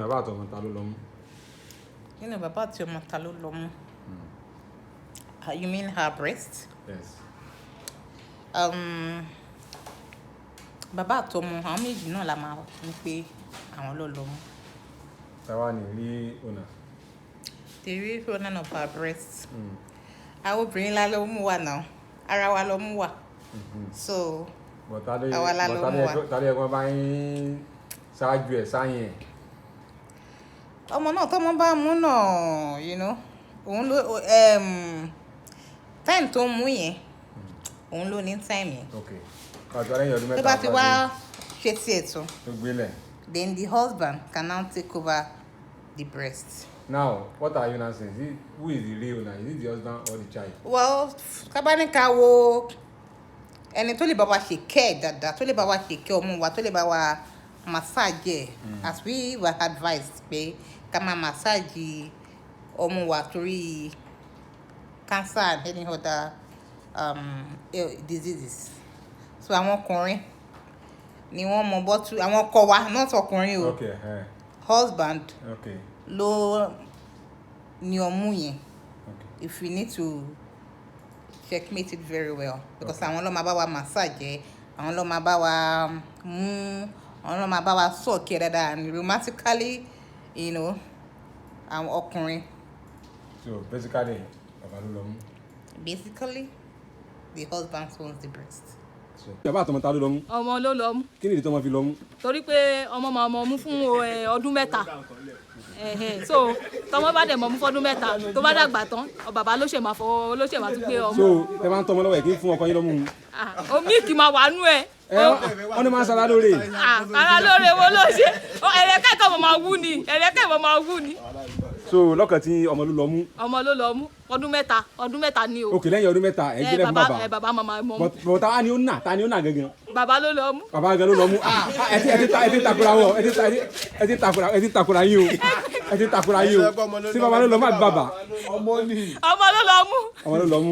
bàbá àti ọmọ ta ló lọ́mú? Nínú bàbá àti ọmọ ta ló lọ́mú? You mean her breast? Yes. Bàbá àti ọmọ àwọn méjì náà la máa ní pé àwọn ló lọ́mú. Táwa ni rí ọ̀nà. The real owner of her breast. Àwọn obìnrin la ló mú wa náà. Ara wa ló mú wa. So àwa la ló mú wa. Tàbí ẹ̀gbọ́n bá ń ṣáájú ẹ̀ sáyìn ẹ̀. Ọmọ náà tọ́mọ bá mú náà, you know, òun ló time tó mú yẹn, òun ló ní time yẹn. Okay. Tó bá ti wá ṣe tiẹ̀ tó. Tó gbélẹ̀. Then the husband can now take over the breast. Now, what are you now saying? Who is the real owner? Is it the husband or the child? Well, kábáníkà wo ẹni tó lè bá wa ṣe care dáadáa, tó lè bá wa ṣe care ọmọ wa, tó lè bá wa massage as we were advised pé ká máa massage ọmọ wa torí cancer and any other diseases. So àwọn ọkùnrin ni wọ́n mọ bọ́tú, àwọn ọkọ wa not ọkùnrin o. Okay. Husband. Okay. Ló ní ọmú yẹn. Okay. If we need to checkmate it very well, because àwọn ló máa bá wa massage, àwọn ló máa bá wa mú, àwọn ló máa bá wa sọ̀kẹ́ dáadáa and romantically, you know, àwọn ọkùnrin. So basically, bàbá ló lọ́mú. Basically, the husband owns the breast. Bàbá àtọmọ ta ló lọ́mú? Ọmọ ló lọ́mú. Kí ni ìdí tó máa fi lọ́mú? Torí pé ọmọ máa mọ ọmú fún ọdún mẹ́ta. So tọmọ bá dẹ̀ mọ ọmú fọ́dún mẹ́ta tó bá dàgbà tán bàbá ló ṣe máa tún gbé ọmọ. So ẹ máa ń tọmọ lọ́wọ́ ẹ̀ kí n fún ọkọ yín lọ́mú. Omi kì máa wà nú ẹ̀. Wọ́n ní máa ń sara lóore. Ara lóore wo ló ṣe? Ẹ̀rẹ̀kẹ́ kan máa wú ni. So lọ́kàn tí ọmọ ló lọ́mú. Ọmọ ló lọ́mú ọdún mẹ́ta ni o. Okay, lẹ́yìn ọdún mẹ́ta ẹ̀ gbé lẹ́fún bàbá. Bàbá máa mọ ọmú. But ta ni ó nà gangan? Bàbá ló lọ́mú. Bàbá gan ló lọ́mú. Ẹ ti takura wọ, ẹ ti takura yín o. Ẹ ti takura yín o. Sí bàbá ló lọ́mú àbí bàbá? Ọmọ ló lọ́mú. Ọmọ ló lọ́mú.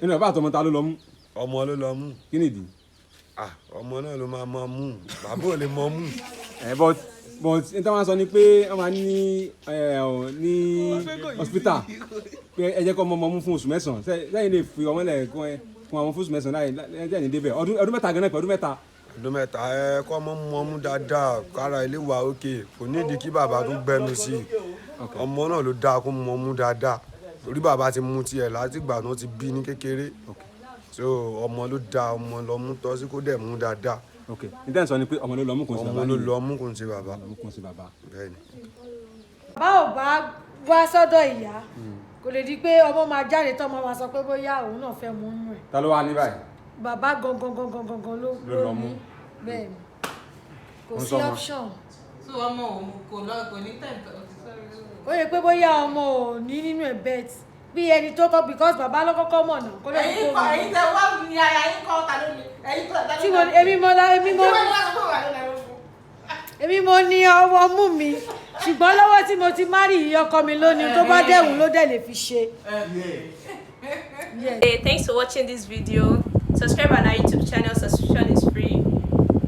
Nínú bàbá àtọmọ ta ló lọ́mú? Ọmọ ló lọ́mú. Kí nìdí? Ọmọ náà ló máa mọ mú, bàbá ò lè mọ mú. But n táwọn sọ ni pé wọ́n máa ní hospital pé ẹ jẹ́ kó ọmọ mú fún oṣù mẹ́sàn-án lẹ́yìn lè fi ọmọ lẹ̀ kún àwọn fún oṣù mẹ́sàn-án lẹ́yìn débẹ̀ ọdún mẹ́ta gan-an pẹ̀ ọdún mẹ́ta. Ọdún mẹ́ta kọ́ ọmọ mọ mú dáadáa kára ilé wa òkè kò nídìí kí bàbá tún gbẹnu sí i ọmọ náà ló dáa kó mọ mú dáadáa torí bàbá ti mú tiẹ̀ láti ìgbà náà ti bí ní kékeré so ọmọ ló dáa ọmọ lọ mú tọ́ sí kó dẹ̀ mú dáadáa. Okay, nítorí sọ ni pé ọmọ ló lọ́mú kò sí bàbá. Ọmọ ló lọ́mú kò sí bàbá. Bẹ́ẹ̀ni. Bá ò bá wá sọ́dọ̀ ìyá kò lè di pé ọmọ máa jáde tọ́mọ máa sọ pé bóyá òun náà fẹ́ mú nù ẹ̀. Ta ló wà ní báyìí? Bàbá gangan ló lọ́mú. Bẹ́ẹ̀ni kò sí option. So ọmọ òun kò ní time. Ó yẹ pé bóyá ọmọ ò ní nínú ẹ̀ bẹ́ẹ̀ bí ẹni tó kọ́ because bàbá ló kọ́kọ́ mọ̀ náà kó lè ní kó mọ̀. Ẹ̀yin tẹ wá ní ara yín kọ́ ta ló ní. Tí mo èmi mo ní ọwọ́ mú mi ṣùgbọ́n lọ́wọ́ tí mo ti márì ọkọ mi lónìí tó bá dẹ̀wù ló dẹ̀ lè fi ṣe. Hey, thanks for watching this video. Subscribe on our YouTube channel. Subscription is free.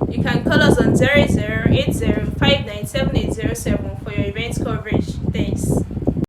You can call us on 0080597807 for your event coverage. Thanks.